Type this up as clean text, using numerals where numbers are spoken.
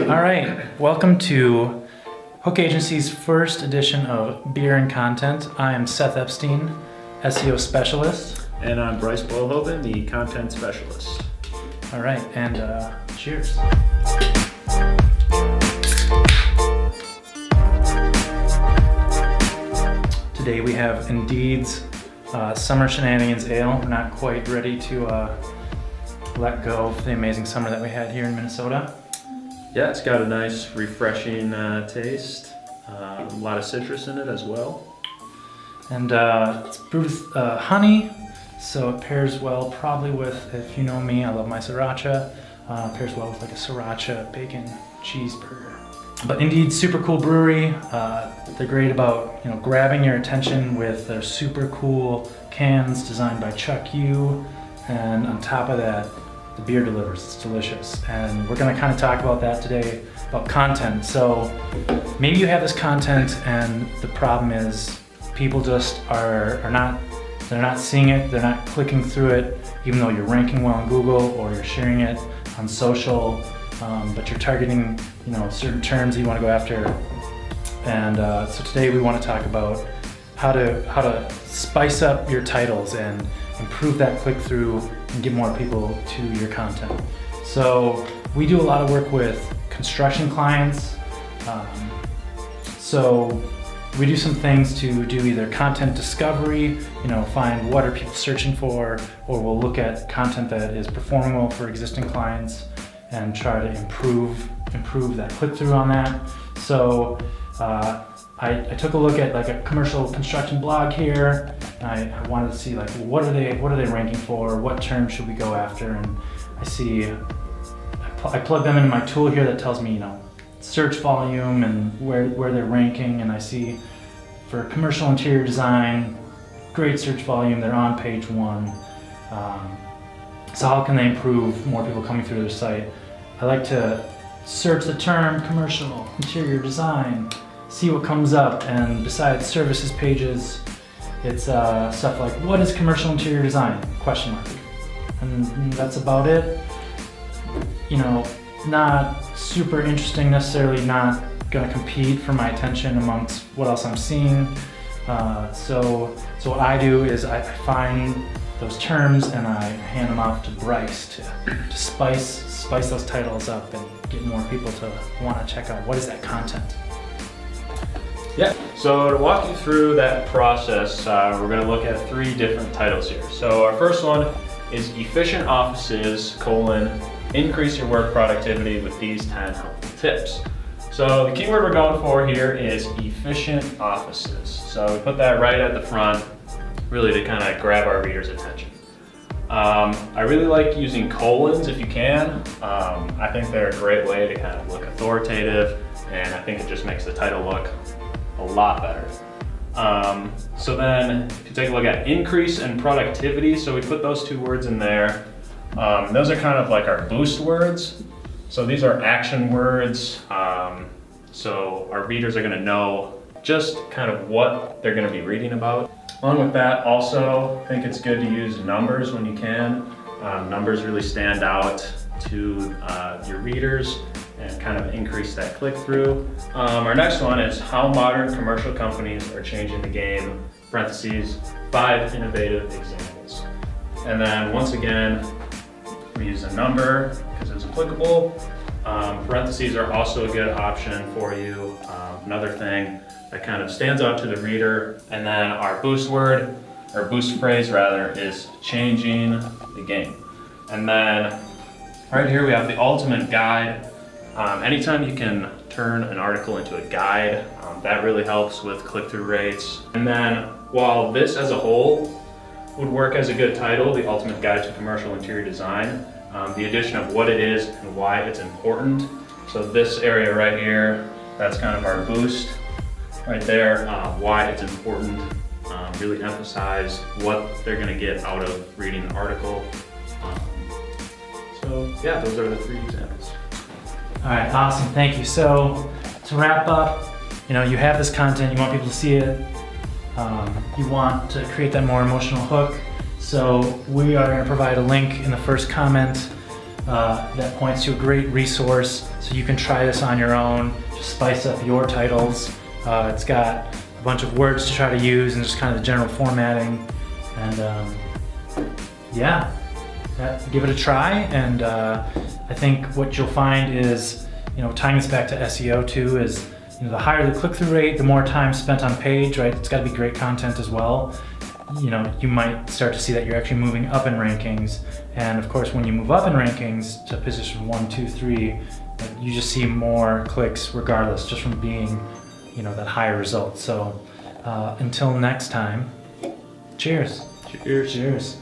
All right, welcome to Hook Agency's first edition of Beer and Content. I am Seth Epstein, SEO specialist. And I'm Bryce Boilhoven, the content specialist. All right, and cheers. Today we have Indeed's Summer Shenanigans Ale. We're not quite ready to let go of the amazing summer that we had here in Minnesota. Yeah, it's got a nice, refreshing taste. A lot of citrus in it as well. And it's brewed with honey, so it pairs well probably with, if you know me, I love my sriracha. Pairs well with like a sriracha bacon cheeseburger. But Indeed, super cool brewery. They're great about grabbing your attention with their super cool cans designed by Chuck Yu, and on top of that, the beer delivers. It's delicious, and we're going to kind of talk about that today, about content. So maybe you have this content, and the problem is people just they're not seeing it, they're not clicking through it, even though you're ranking well on Google or you're sharing it on social. But you're targeting, certain terms that you want to go after. And so today we want to talk about how to spice up your titles and improve that click-through and get more people to your content. So we do a lot of work with construction clients. So we do some things to do either content discovery, find what are people searching for, or we'll look at content that is performing well for existing clients and try to improve that click-through on that. So I took a look at like a commercial construction blog here. And I wanted to see like what are they ranking for? What terms should we go after? And I plug them into my tool here that tells me search volume and where they're ranking. And I see for commercial interior design, great search volume. They're on page 1. So how can they improve more people coming through their site? I like to search the term commercial interior design, see what comes up, and besides services pages, it's stuff like what is commercial interior design? ? And that's about it. Not super interesting necessarily, not gonna compete for my attention amongst what else I'm seeing. So what I do is I find those terms and I hand them off to Bryce to spice those titles up and get more people to want to check out what is that content. Yeah, so to walk you through that process, we're going to look at 3 different titles here. So our first one is Efficient Offices, increase your work productivity with these 10 helpful tips. So the keyword we're going for here is efficient offices. So we put that right at the front, really to kind of grab our readers' attention. I really like using colons if you can. I think they're a great way to kind of look authoritative, and I think it just makes the title look a lot better. So then if you take a look at increase and productivity, so we put those 2 words in there. Those are kind of like our boost words. So these are action words. So our readers are going to know just kind of what they're going to be reading about. Along with that, also, I think it's good to use numbers when you can. Numbers really stand out to your readers and kind of increase that click-through. Our next one is how modern commercial companies are changing the game, parentheses, 5 innovative examples. And then once again, we use a number because it's applicable. Parentheses are also a good option for you. Another thing that kind of stands out to the reader. And then our boost word, or boost phrase rather, is changing the game. And then right here we have the ultimate guide. Anytime you can turn an article into a guide, that really helps with click-through rates. And then while this as a whole would work as a good title, the ultimate guide to commercial interior design, the addition of what it is and why it's important. So this area right here, that's kind of our boost. Right there, why it's important, really emphasize what they're going to get out of reading an article. So yeah, those are the 3 examples. All right, awesome, thank you. So to wrap up, you have this content, you want people to see it, you want to create that more emotional hook. So we are going to provide a link in the first comment that points to a great resource, so you can try this on your own, just spice up your titles. It's got a bunch of words to try to use and just kind of the general formatting. And yeah, give it a try. And I think what you'll find is, tying this back to SEO too, is the higher the click-through rate, the more time spent on page, right? It's got to be great content as well. You might start to see that you're actually moving up in rankings. And of course, when you move up in rankings to position 1, 2, 3, you just see more clicks regardless, just from being, that higher result. So until next time, cheers. Cheers. Cheers.